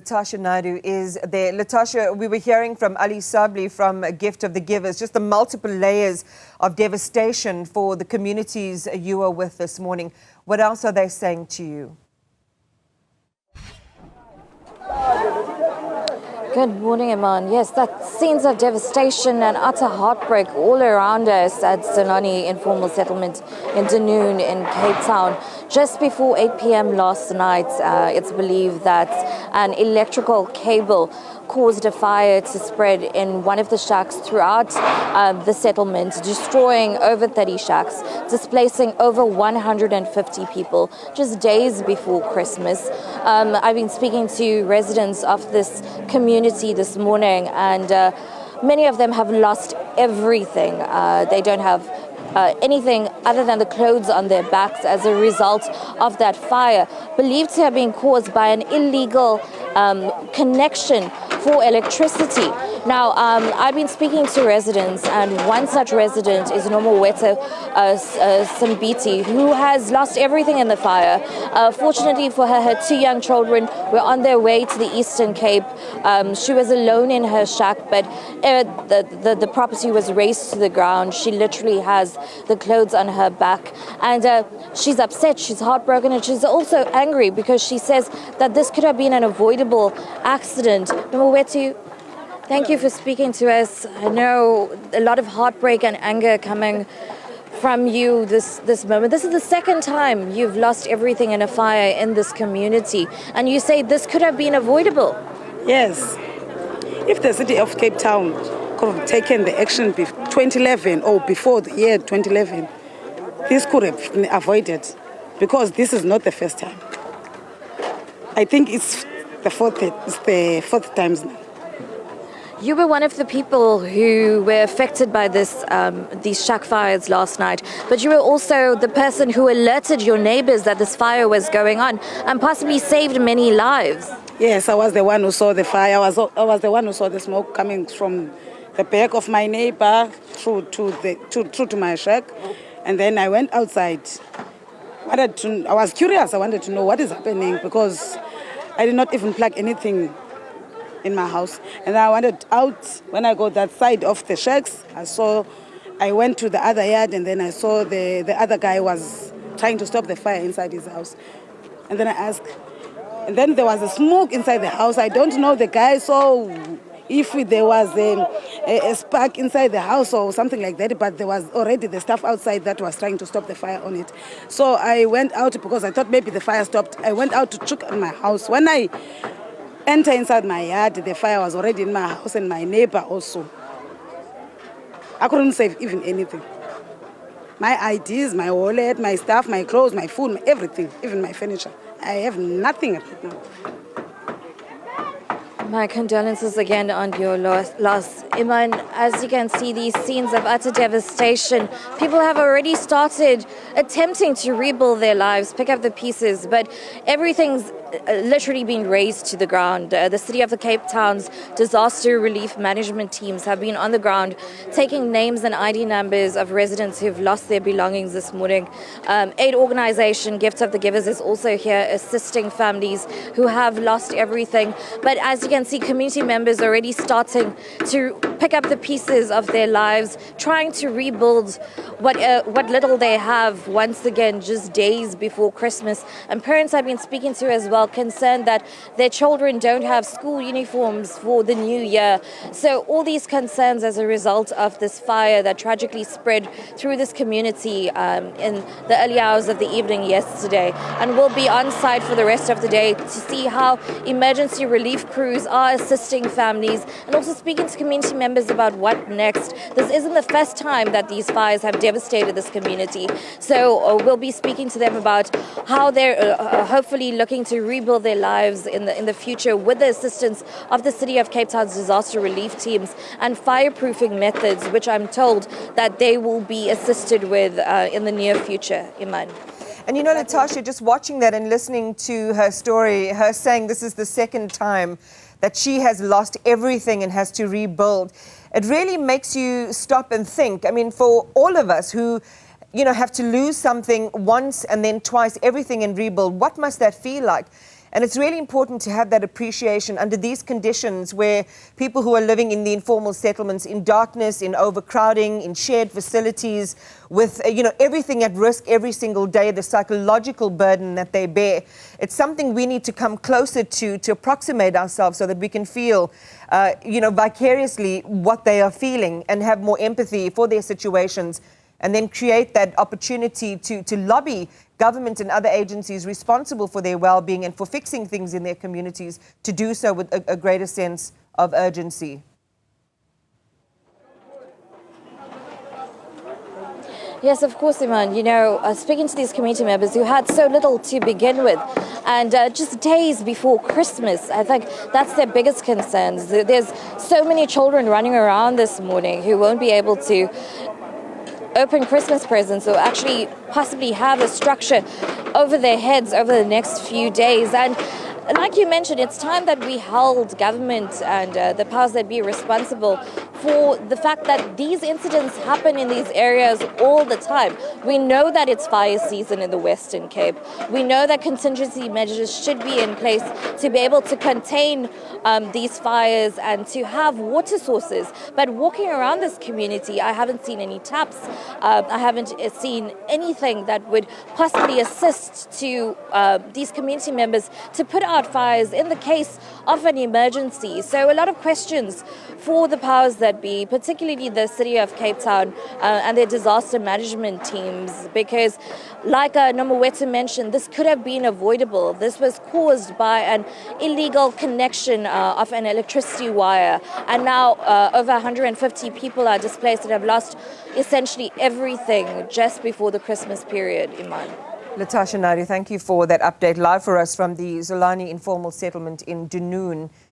Latashia Naidoo is there. Latashia, we were hearing from Ali Sabli from Gift of the Givers, just the multiple layers of devastation for the communities you were with this morning. What else are they saying to you? Good morning, Iman. Yes, that scenes of devastation and utter heartbreak all around us at Zolweni informal settlement in Dunoon in Cape Town. Just before 8 p.m. last night, it's believed that an electrical cable caused a fire to spread in one of the shacks throughout the settlement, destroying over 30 shacks, displacing over 150 people just days before Christmas. I've been speaking to residents of this community this morning, and many of them have lost everything. They don't have anything other than the clothes on their backs as a result of that fire, believed to have been caused by an illegal connection for electricity. Now, I've been speaking to residents, and one such resident is Nomawethu Simbiti, who has lost everything in the fire. Fortunately for her, her two young children were on their way to the Eastern Cape. She was alone in her shack, but the property was razed to the ground. She literally has the clothes on her back, and she's upset, she's heartbroken, and she's also angry because she says that this could have been an avoidable accident. Nomawethu, thank you for speaking to us. I know a lot of heartbreak and anger coming from you this moment. This is the second time you've lost everything in a fire in this community, and you say this could have been avoidable. Yes. If the city of Cape Town could have taken the action 2011 or before the year 2011, this could have been avoided, because this is not the first time. I think it's the fourth time now. You were one of the people who were affected by these shack fires last night, but you were also the person who alerted your neighbors that this fire was going on and possibly saved many lives. Yes, I was the one who saw the fire. I was the one who saw the smoke coming from the back of my neighbor through to my shack, and then I went outside. I was curious. I wanted to know what is happening, because I did not even plug anything in my house, and I wanted out. When I got that side of the shacks, I went to the other yard, and then I saw the other guy was trying to stop the fire inside his house. And then I asked, and then there was a smoke inside the house. I don't know the guy, so if there was a spark inside the house or something like that, but there was already the staff outside that was trying to stop the fire on it. So I went out because I thought maybe the fire stopped. I went out to check on my house. When I enter inside my yard, the fire was already in my house, and my neighbor also. I couldn't save even anything. My IDs, my wallet, my stuff, my clothes, my food, everything, even my furniture. I have nothing right now. My condolences again on your loss. Iman, as you can see, these scenes of utter devastation, people have already started attempting to rebuild their lives, pick up the pieces, but everything's literally been razed to the ground. The City of the Cape Town's disaster relief management teams have been on the ground taking names and ID numbers of residents who've lost their belongings this morning. Aid organisation Gift of the Givers is also here assisting families who have lost everything. But as you can see, community members are already starting to pick up the pieces of their lives, trying to rebuild what little they have once again, just days before Christmas. And parents I've been speaking to as well, concerned that their children don't have school uniforms for the new year. So all these concerns as a result of this fire that tragically spread through this community in the early hours of the evening yesterday. And we'll be on site for the rest of the day to see how emergency relief crews are assisting families and also speaking to community members about what next. This isn't the first time that these fires have devastated this community. So we'll be speaking to them about how they're hopefully looking to rebuild their lives in the future with the assistance of the City of Cape Town's disaster relief teams and fireproofing methods, which I'm told that they will be assisted with in the near future. Iman. And you know, Latashia, just watching that and listening to her story, her saying this is the second time that she has lost everything and has to rebuild, it really makes you stop and think. I mean, for all of us who have to lose something once and then twice, everything and rebuild, what must that feel like? And it's really important to have that appreciation under these conditions where people who are living in the informal settlements in darkness, in overcrowding, in shared facilities, with everything at risk every single day, the psychological burden that they bear. It's something we need to come closer to approximate ourselves so that we can feel vicariously what they are feeling and have more empathy for their situations, and then create that opportunity to lobby government and other agencies responsible for their well-being and for fixing things in their communities to do so with a greater sense of urgency. Yes, of course, Iman. Speaking to these community members who had so little to begin with, and just days before Christmas, I think that's their biggest concerns. There's so many children running around this morning who won't be able to open Christmas presents or actually possibly have a structure over their heads over the next few days. And like you mentioned, it's time that we held government and the powers that be responsible for the fact that these incidents happen in these areas all the time. We know that it's fire season in the Western Cape. We know that contingency measures should be in place to be able to contain these fires and to have water sources. But walking around this community, I haven't seen any taps. I haven't seen anything that would possibly assist to these community members to put out fires in the case of an emergency. So a lot of questions for the powers that be, particularly the City of Cape Town and their disaster management teams, because like Nomawethu mentioned, this could have been avoidable. This was caused by an illegal connection of an electricity wire, and now over 150 people are displaced and have lost essentially everything just before the Christmas period, Iman. Latashia Naidoo, thank you for that update live for us from the Zolweni informal settlement in Dunoon.